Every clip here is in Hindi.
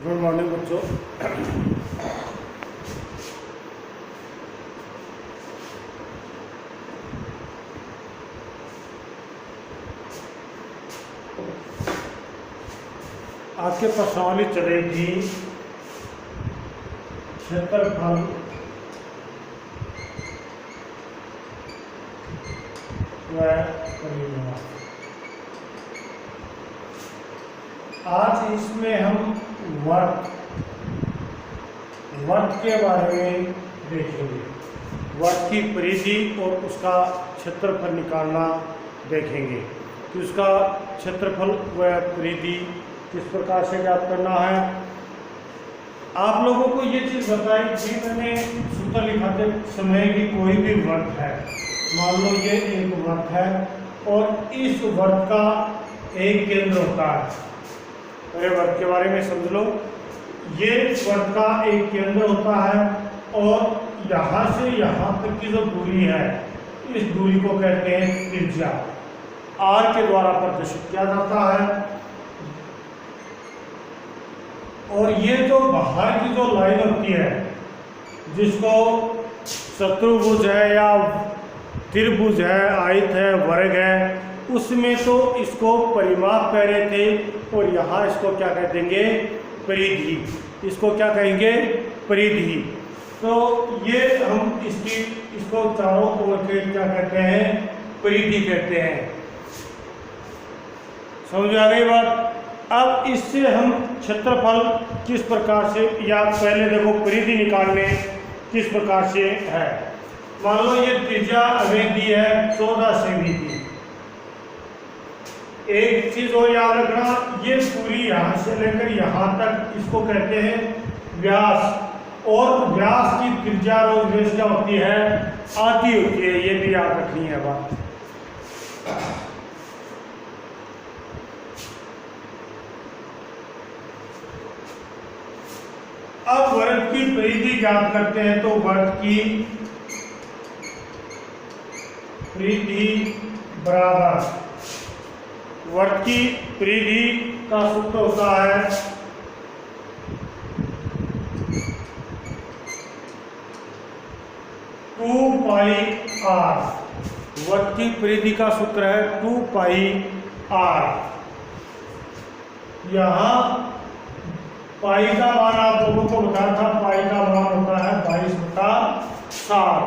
गुड मॉर्निंग बच्चों। आपके प्रश्नावली चलेगी क्षेत्रफल व परिमाप। आज इसमें हम वर्ग के बारे में देखेंगे। वर्ग की परिधि और उसका क्षेत्रफल निकालना देखेंगे कि उसका क्षेत्रफल व परिधि किस प्रकार से ज्ञात करना है। आप लोगों को ये चीज़ बताई थी मैंने सूत्र लिखाते समय कि कोई भी वर्ग है, मान लो ये एक वर्ग है और इस वर्ग का एक केंद्र होता है। मेरे वर्ग के बारे में समझ लो, ये वर्ग का एक केंद्र होता है और यहाँ से यहाँ तक की जो दूरी है इस दूरी को कहते हैं त्रिज्या, आर के द्वारा प्रदर्शित किया जाता है। और ये जो बाहर की जो लाइन होती है जिसको चतुर्भुज है या त्रिभुज है, आयत है, वर्ग है, उसमें तो इसको परिमाप कह रहे थे और यहाँ इसको क्या कह देंगे, परिधि। इसको क्या कहेंगे, परिधि। तो ये हम इसको चारों ओर के क्या कहते हैं, परिधि कहते हैं। समझ आ गई बात। अब इससे हम क्षेत्रफल किस प्रकार से, या पहले देखो परिधि निकालने किस प्रकार से है। मान लो ये त्रिज्या हमें दी है 14 सेमी की। एक चीज और याद रखना, ये पूरी यहाँ से लेकर यहाँ तक इसको कहते हैं व्यास, और व्यास की त्रिज्या रोज बेस क्या होती है, आधी होती है। ये भी याद रखनी है बात। अब वर्ग की परिधि ज्ञात करते हैं तो वर्ग की परिधि बराबर, वर्ग की परिधि का सूत्र होता है 2 पाई आर। वर्ग की परिधि का सूत्र है 2 पाई आर। यहाँ पाई का मान आप लोगों को बताया था, पाई का मान होता है 22/7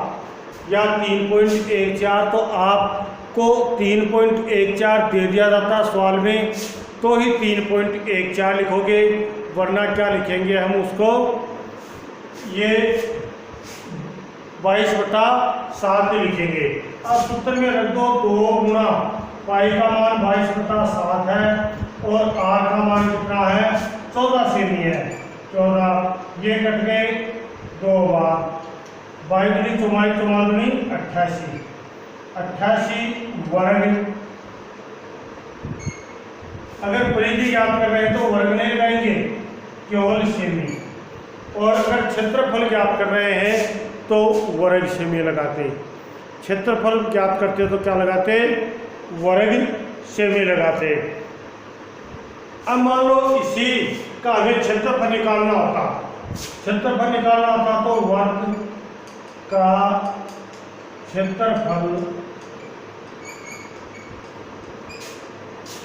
या 3.14। तो आपको 3.14 दे दिया जाता सवाल में तो ही 3.14 लिखोगे, वरना क्या लिखेंगे हम उसको, ये 22/7 लिखेंगे। अब सूत्र में रख दो 2 गुना पाई का मान 22/7 है और आर का मान कितना है, 14 सेमी है। 14 ये कट गए 2 बार, 22 दूनी 44, 44 दूनी 88, 88 वर्ग। अगर परिधि ज्ञात कर रहे हैं तो वर्ग नहीं लगाएंगे, केवल सेमी। और अगर क्षेत्रफल ज्ञात कर रहे हैं तो वर्ग सेमी लगाते। क्षेत्रफल ज्ञात करते तो क्या लगाते, वर्ग सेमी लगाते। अब मान लो इसी का हमें क्षेत्रफल निकालना होता, क्षेत्रफल निकालना होता तो वर्ग का क्षेत्रफल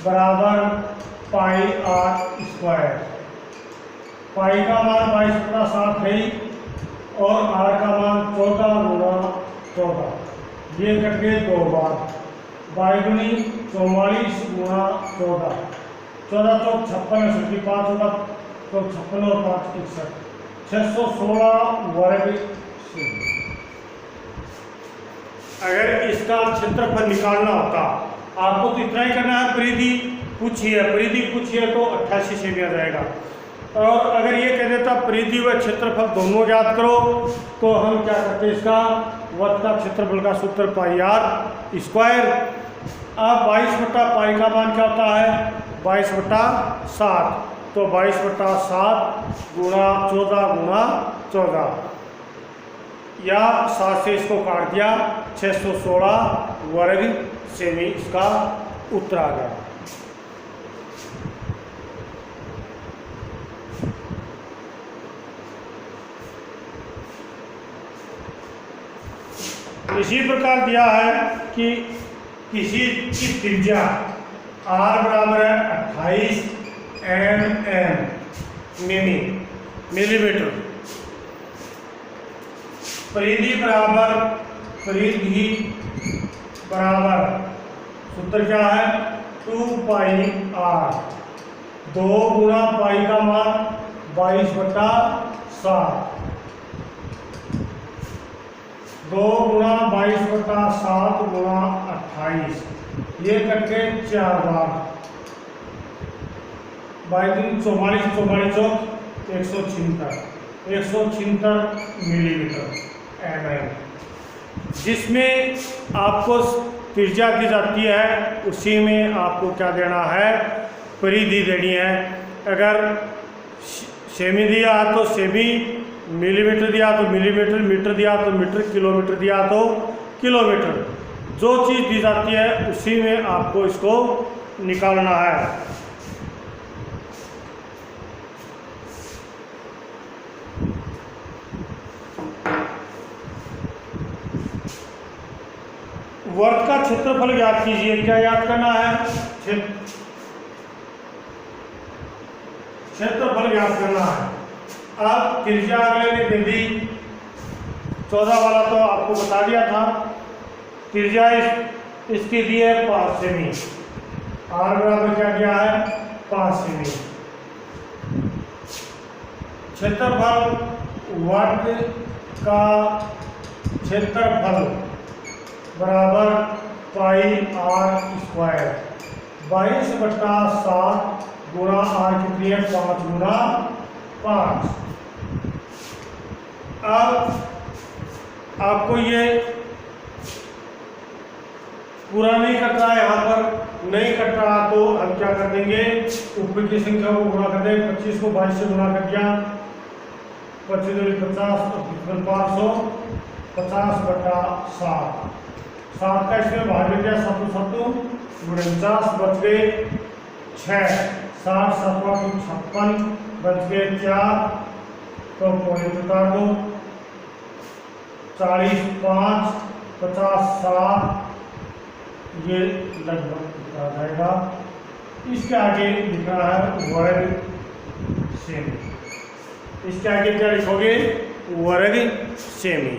बराबर पाई आर स्क्वायर। पाई का मान 22/7 है और आर का मान 14 गुना 14, ये कट गए 2 बार, 22 दूनी 44 गुना 14, 14 तो 56, 5 होगा तो 56 और 5 61, 616 वर्ग सेमी। अगर इसका क्षेत्रफल निकालना होता, आपको तो इतना ही करना है, परिधि पूछी है, परिधि पूछी है तो 88 सेमी आ जाएगा। और अगर ये कह देता परिधि व क्षेत्रफल दोनों ज्ञात करो तो हम क्या करते हैं, इसका वर्ग का क्षेत्रफल का सूत्र पाई आर स्क्वायर। अब 22/पाई का मान क्या होता है, 22/7, तो 22/7 गुणा 14 गुणा 14, या 7 से इसको काट दिया, 616 वर्ग सेमी इसका उत्तर आ गया। इसी प्रकार दिया है कि किसी की त्रिज्या r बराबर है 28 मिलीमीटर, परिधि बराबर सूत्र क्या है 2 पाई r, 2 गुणा पाई का मान 22/7, 2 गुणा 22/7 गुणा 28, ये करके 4 बार 44 चौक 176 मिलीमीटर mm, जिसमें आपको त्रिज्या दी जाती है उसी में आपको क्या देना है, परिधि देनी है। अगर सेमी दिया तो सेमी, मिलीमीटर दिया तो मिलीमीटर, मीटर दिया तो मीटर, किलोमीटर दिया तो किलोमीटर, जो चीज़ दी जाती है उसी में आपको इसको निकालना है। वर्ग का क्षेत्रफल ज्ञात कीजिए। क्या याद करना है, क्षेत्रफल ज्ञात करना है। अब त्रिज्या अगले ने दे दी, 14 वाला तो आपको बता दिया था। त्रिज्या इसकी दी है 5 सेमी, r बराबर क्या दिया है 5 सेमी। क्षेत्रफल, वर्ग का क्षेत्रफल बराबर पाई r स्क्वायर, 22/7 गुणा r कितनी है 5 गुणा 5। अब आपको ये पूरा नहीं कट रहा है, यहाँ पर नहीं कट रहा तो हम क्या कर देंगे, ऊपर की संख्या को गुणा कर देंगे। 25 को 22 से गुणा कर दिया, 25 50, 550/7, 7 का इसमें भाग दिया, 7 49 बच गए 6, 60 7 56 बच गए 4, तो पॉइंट उतार दो, 40 5 50 7, ये लगभग उतार जाएगा। इसके आगे लिखना है वर्ग सेमी। इसके आगे क्या लिखोगे, वर्ग सेमी।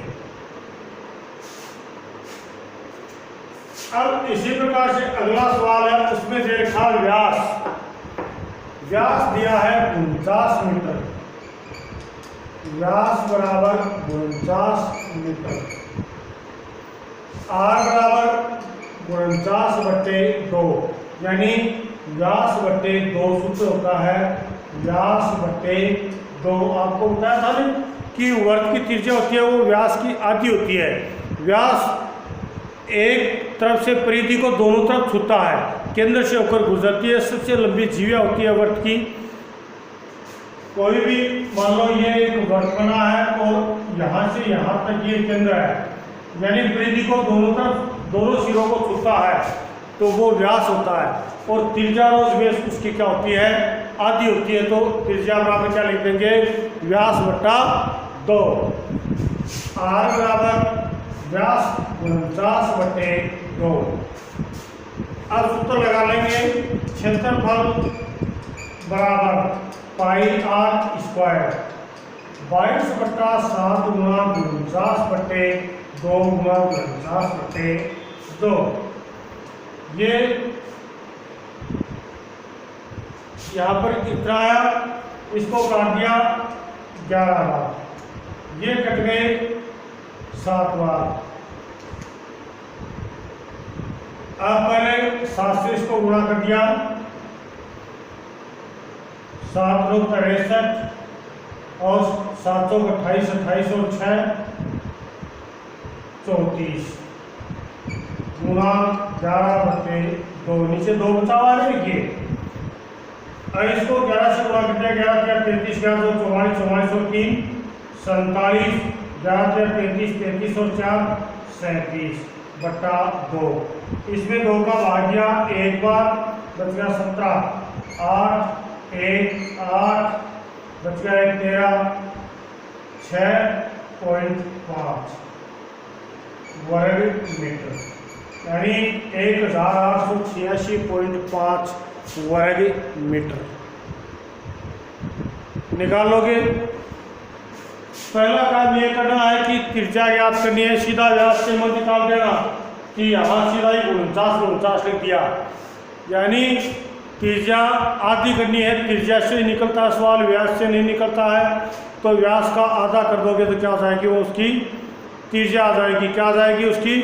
अब इसी प्रकार से अगला सवाल है, उसमें दे रखा व्यास दिया है 49 मीटर, व्यास बराबर 49 मीटर, r बराबर 49/2, यानी व्यास बट्टे 2 सूत्र होता है, व्यास बट्टे 2। आपको बताया था ना कि वर्ग की त्रिज्या होती है वो व्यास की आधी होती है। व्यास एक तरफ से परिधि को दोनों तरफ छूता है, केंद्र से होकर गुजरती है। सबसे लंबी जीवा होती है वर्ग की। कोई भी मान लो ये एक वर्ग बना है और यहाँ से यहाँ तक ये केंद्र है, यानी परिधि को दोनों तरफ, दोनों सिरों को छूता है, तो वो व्यास होता है। और त्रिज्या रोज बेस उसकी क्या होती है, आधी होती है। तो त्रिज्या बराबर क्या लिख देंगे, व्यास बट्टा 2, r बराबर व्यास 49/2। अब सूत्र लगा लेंगे, क्षेत्रफल बराबर पाई r स्क्वायर, 22/7 गुणा 49/2 गुणा 49/2। ये यहाँ पर इतना आया, इसको काट दिया 11 बार, ये कट गए 7 बार। अब पहले 7 से इसको गुणा कर दिया, 7 लोग 63 और 7 28, 28 और 6 34 गुणा 11/2, नीचे 2 बचा हुआ है, देखिए। अब इसको 11 से गुणा कर दिया, 11 क्या 33, 44 44 और 3 47, 11 33 33 और 4 37/2। इसमें 2 का भाग दिया 1 बार, बच गया 17, 8 1 8 बच गया 13, 6.5। वर्ग मीटर, यानी 1886.5 वर्ग मीटर निकाल लोगे। पहला काम ये करना है कि त्रिज्या ज्ञात करनी है, सीधा व्यास से मत निकाल देना कि यहाँ सीधा ही 49 लिख दिया, यानी त्रिज्या आधी करनी है। त्रिज्या से निकलता है सवाल, व्यास से नहीं निकलता है, तो व्यास का आधा कर दोगे तो क्या आ जाएगी, वो उसकी त्रिज्या आ जाएगी। क्या आ जाएगी, उसकी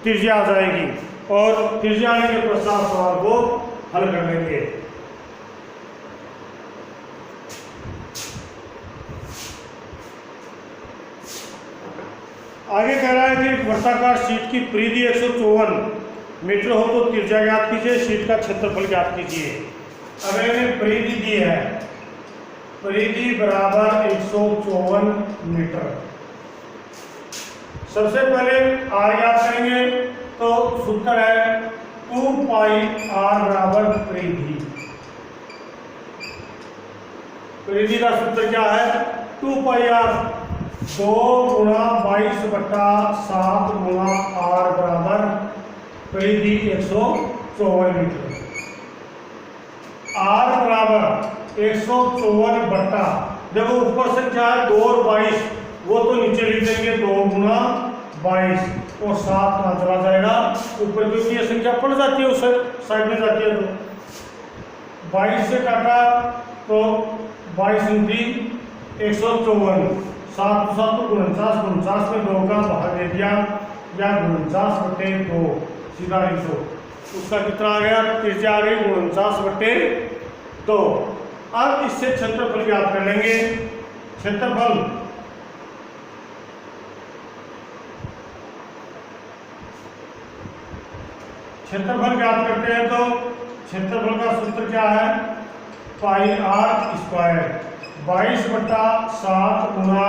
त्रिज्या आ जाएगी। और त्रिज्या आने के पश्चात सवाल को हल कर लेंगे। आगे कह रहा है कि वर्ताकार शीट की परिधि 154 मीटर हो तो त्रिज्या ज्ञात कीजिए, शीट का क्षेत्रफल ज्ञात कीजिए। अगर इन्हें परिधि दी है, परिधि बराबर 154 मीटर। सबसे पहले आर ज्ञात करेंगे, तो सूत्र है 2 पाई आर बराबर परिधि। परिधि का सूत्र क्या है, 2 पाई आर 2 गुणा 22/7 गुणा आर बराबर परिधि 154 मीटर। आर बराबर 154 बट्टा, देखो ऊपर संख्या है 2 और 22, वो तो नीचे लिख देंगे 2 गुणा 22 और 7 कहाँ चला जाएगा ऊपर, क्योंकि ये संख्या पड़ जाती है उस साइड में जाती है। तो 22 से काटा तो 22 × 154, 7 7 49, 49 में 2 का भाग दे दिया, या 49/2 सीधा लिखो। उसका कितना आ गया, त्रिज्या आ गई 49/2। अब इससे क्षेत्रफल ज्ञात कर लेंगे। क्षेत्रफल ज्ञात करते हैं, तो क्षेत्रफल का सूत्र क्या है, पाई आर स्क्वायर 22/7 गुणा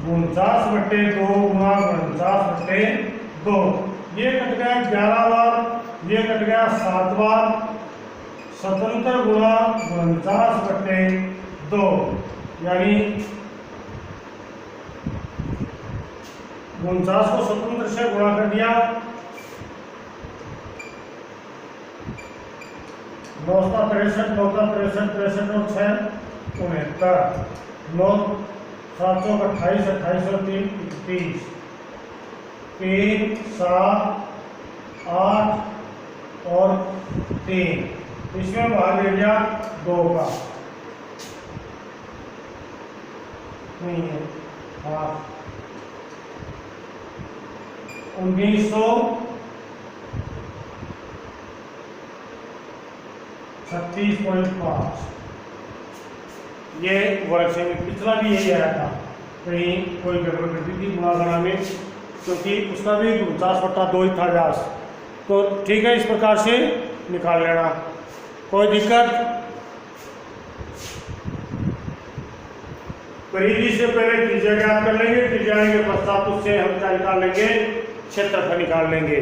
49/2 गुणा 49/2। ये कट गया 11 बार, ये कट गया 7 बार, 77 गुणा 49/2, यानी 49 को 77 से गुणा कर दिया, 9 × 63, 9 × 63, 63 और 6 69, 9 7 × 28, 28 और 3 31, 3 7 8 और 3, इसमें भाग ले लिया 2 का, नहीं है, हाँ 1936.5। ये वर्ग से पिछला भी यही आया था, कहीं कोई गड़बड़ करती थी गुणा में, क्योंकि उसका भी 49/2 ही था व्यास। तो ठीक है, इस प्रकार से निकाल लेना, कोई दिक्कत। परिधि से पहले त्रिज्या ज्ञात कर लेंगे, त्रिज्या के पश्चात उससे हम क्या निकाल लेंगे, क्षेत्रफल निकाल लेंगे।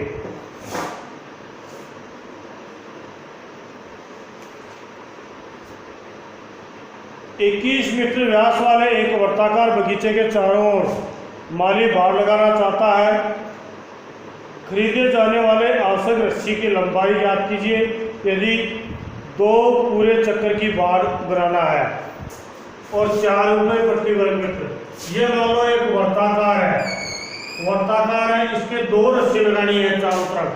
इक्कीस मीटर व्यास वाले एक वर्ताकार बगीचे के चारों ओर माली बाड़ लगाना चाहता है। खरीदे जाने वाले आवश्यक रस्सी की लंबाई ज्ञात कीजिए यदि 2 पूरे चक्कर की बाड़ बनाना है और 4 रुपये प्रति वर्ग मीटर। ये मान लो एक वर्ताकार है, इसके 2 रस्सी लगानी है चारों तरफ,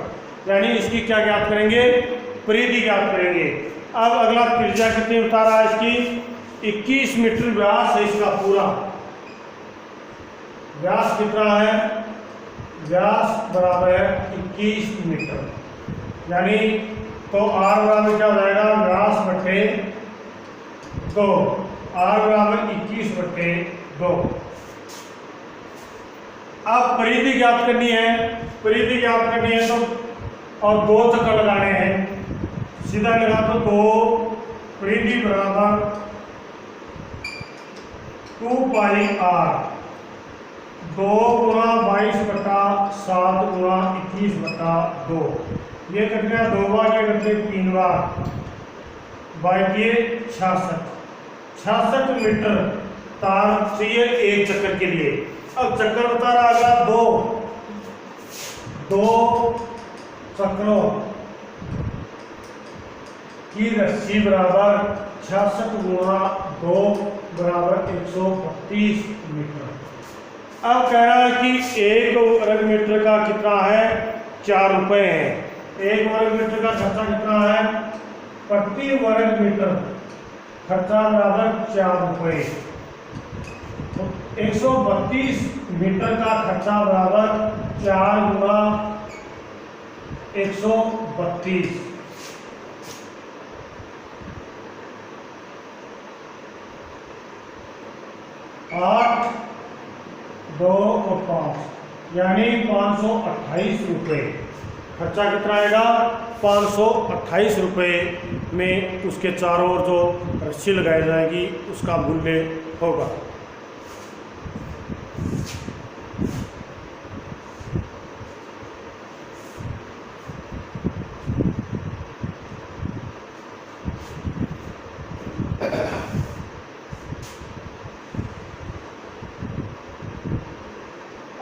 यानी इसकी क्या ज्ञात करेंगे, परिधि ज्ञात करेंगे। अब अगला त्रिज्या कितनी बता रहा है, इसकी 21 मीटर व्यास है इसका पूरा। व्यास कितना है, व्यास बराबर है 21 मीटर, यानी तो आर बराबर क्या हो जाएगा, व्यास बटे 2, आर बराबर 21/2। अब परिधि ज्ञात करनी है, तो और 2 चक्कर लगाने हैं, सीधा लगा तो 2 परिधि बराबर 2 पाई आर 2 गुणा 22/7 गुणा 21/2। ये कट गया 2 बार, ये कट गए 3 बार, बाकी 66 मीटर तार चाहिए एक चक्कर के लिए। अब चक्कर बता रहा अगला दो चक्रों की रस्सी बराबर 66 गुणा 2 बराबर 132 मीटर। अब कह रहा है कि 1 वर्ग मीटर का कितना है, 4 रुपए है। 1 वर्ग मीटर का खर्चा कितना है, प्रति वर्ग मीटर खर्चा बराबर 4 रुपए। तो 132 मीटर का खर्चा बराबर 4 गुणा 132। 8, 2 और 5 यानी 528 रुपये। खर्चा कितना आएगा, 528 रुपये में उसके चारों ओर जो रस्सी लगाई जाएगी उसका मूल्य होगा।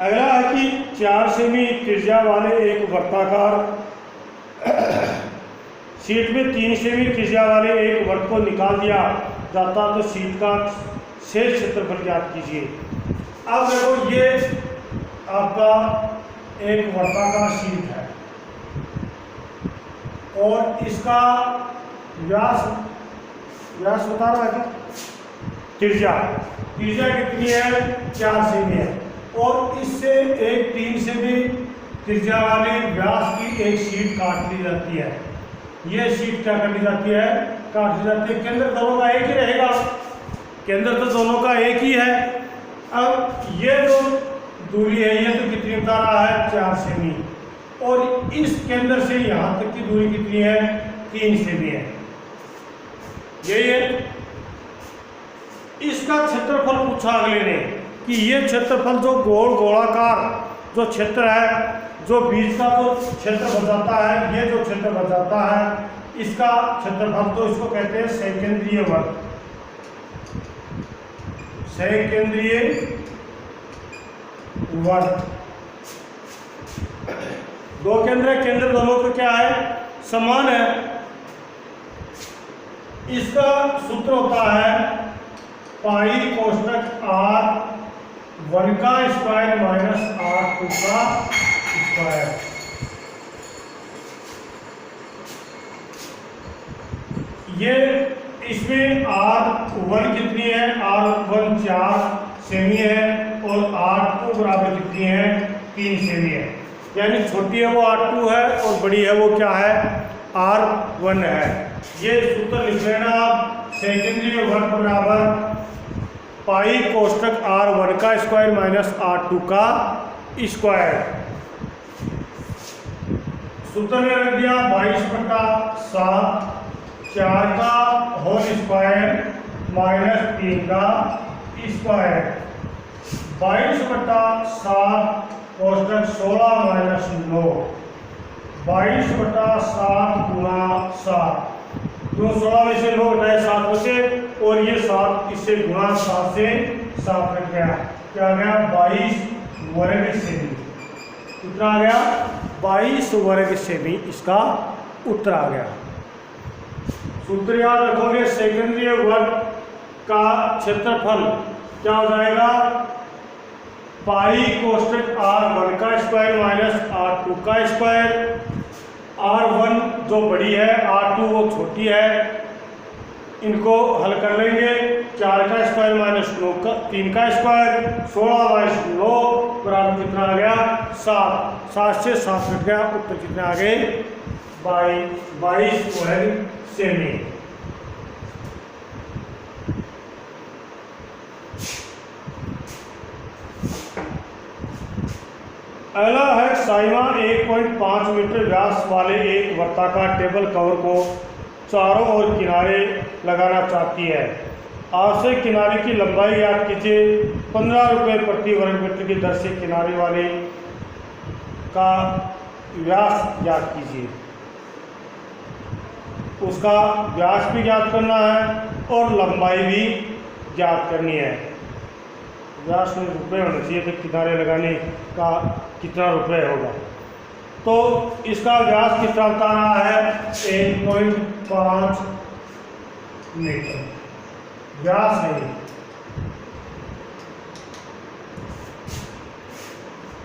अगला है कि 4 सेमी त्रिज्या वाले एक वर्ताकार शीट में 3 सेमी त्रिज्या वाले एक वर्ग को निकाल दिया जाता तो शीट का शेष क्षेत्रफल ज्ञात कीजिए। अब देखो ये आपका एक वर्ताकार शीट है और इसका व्यास बता रहा है क्या, त्रिज्या कितनी है, 4 सेमी है। और इससे एक 3 सेमी त्रिज्या वाले व्यास की एक शीट काट ली जाती है। ये शीट क्या कर ली जाती है, काट ली जाती है। केंद्र दोनों का एक ही रहेगा, केंद्र तो दोनों का एक ही है। अब ये जो दूरी है ये तो कितनी बता रहा है, 4 सेमी। और इस केंद्र से यहाँ तक की दूरी कितनी है, 3 सेमी है। यही है। इसका क्षेत्रफल पूछा अगले ने कि ये क्षेत्रफल जो गोलाकार जो क्षेत्र है, जो बीच का जो क्षेत्र बच जाता है, ये जो क्षेत्र बच जाता है इसका क्षेत्रफल, तो इसको कहते हैं सकेंद्रीय वर्ग। सकेंद्रीय वर्ग। दो केंद्र दोनों को क्या है, समान है। इसका सूत्र होता है पाई कोष्ठक r 1 का स्क्वायर माइनस r 2 का स्क्वायर। ये इसमें r1 कितनी है, r1 4 सेमी है और r2 बराबर कितनी है, 3 सेमी है। यानी छोटी है वो r2 है और बड़ी है वो क्या है, r1 है। ये सूत्र लिख लेना आप, सेकेंडरी वर्ग बराबर पाई कोष्ठक r1 का स्क्वायर माइनस r2 का स्क्वायर। सूत्र में रख दिया 22/7 4 का होल स्क्वायर माइनस 3 का स्क्वायर। 22/7 कोष्ठक 16 माइनस 9, 22/7 गुणा 7। तो 16 में से 9 घटाए 7 बचे और ये 7 इससे गुणा 7 से 7 कट गया, क्या आ गया, 22 वर्ग सेमी। कितना आ गया, 22 वर्ग सेमी इसका उत्तर आ गया। सूत्र याद रखोगे, सेकेंडरी वर्ग का क्षेत्रफल क्या हो जाएगा, पाई कोष्ठक r1 का स्क्वायर माइनस r2 का स्क्वायर। r1 जो बड़ी है, r2 वो छोटी है। इनको हल कर लेंगे, 4 का स्क्वायर माइनस 3 का स्क्वायर, 16 माइनस 9 बराबर कितना आ गया, 7। 7 से 7 कट गया, उत्तर कितने आ गए, 22 वर्ग सेमी। अगला है साइमा 1.5 मीटर व्यास वाले एक वर्ताकार टेबल कवर को चारों ओर किनारे लगाना चाहती है। आपसे किनारे की लंबाई ज्ञात कीजिए। 15 रुपये प्रति वर्ग मीटर की दर से किनारे वाले का व्यास ज्ञात कीजिए। उसका व्यास भी ज्ञात करना है और लंबाई भी ज्ञात करनी है। व्यास में रुपये होना चाहिए, तो किनारे लगाने का कितना रुपये होगा। तो इसका व्यास कितना बता रहा है 1.5 मीटर व्यास है।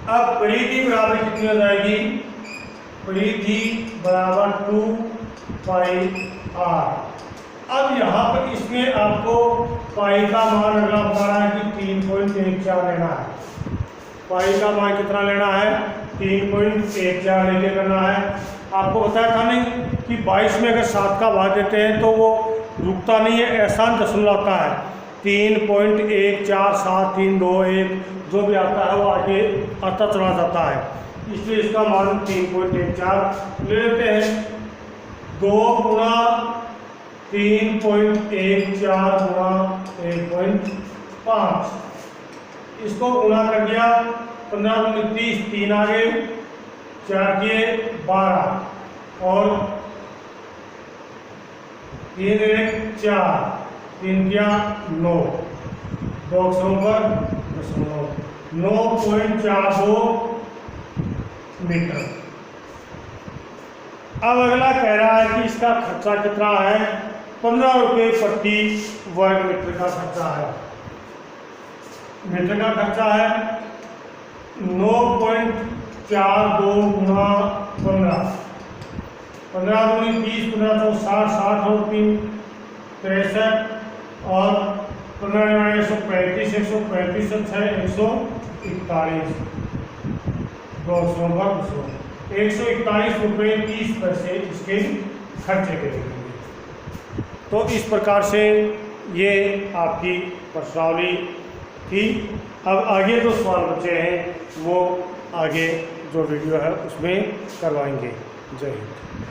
अब परिधि बराबर कितनी हो जाएगी, परिधि बराबर 2πr। अब यहाँ पर इसमें आपको पाई का मान अगला बता रहा है कि 3.14 लेना है। पाई का मान कितना लेना है, 3.14 लेके करना है। आपको बताया था नहीं कि 22 में अगर 7 का भाग देते हैं तो वो रुकता नहीं है, ऐसा दशमलव आता है। 3.14732 जो भी आता है वो आगे आता चला जाता है, इसलिए इसका मान 3.14 ले लेते हैं। 2 गुणा 3.14 गुणा 1.5, इसको गुणा कर दिया, 15 गुणा 30, 3 आ गए, 4 के 12 और 3 1 4, 3 क्या 9, 2 पर 9.42 मीटर। अब अगला कह रहा है कि इसका खर्चा कितना है, 15 रुपये प्रति वर्ग मीटर का खर्चा है। मीटर का खर्चा है 9.42 गुणा 15, 15 दूनी 30, 15 तो 60, 60 और 3 63 और 15 135, 135 6 141, 200 200, 141 रुपये 30 पैसे इसके खर्चे के लगेंगे। तो इस प्रकार से ये आपकी प्रश्नावली थी। अब आगे जो सवाल बचे हैं वो आगे जो वीडियो है उसमें करवाएंगे। जय हिंद।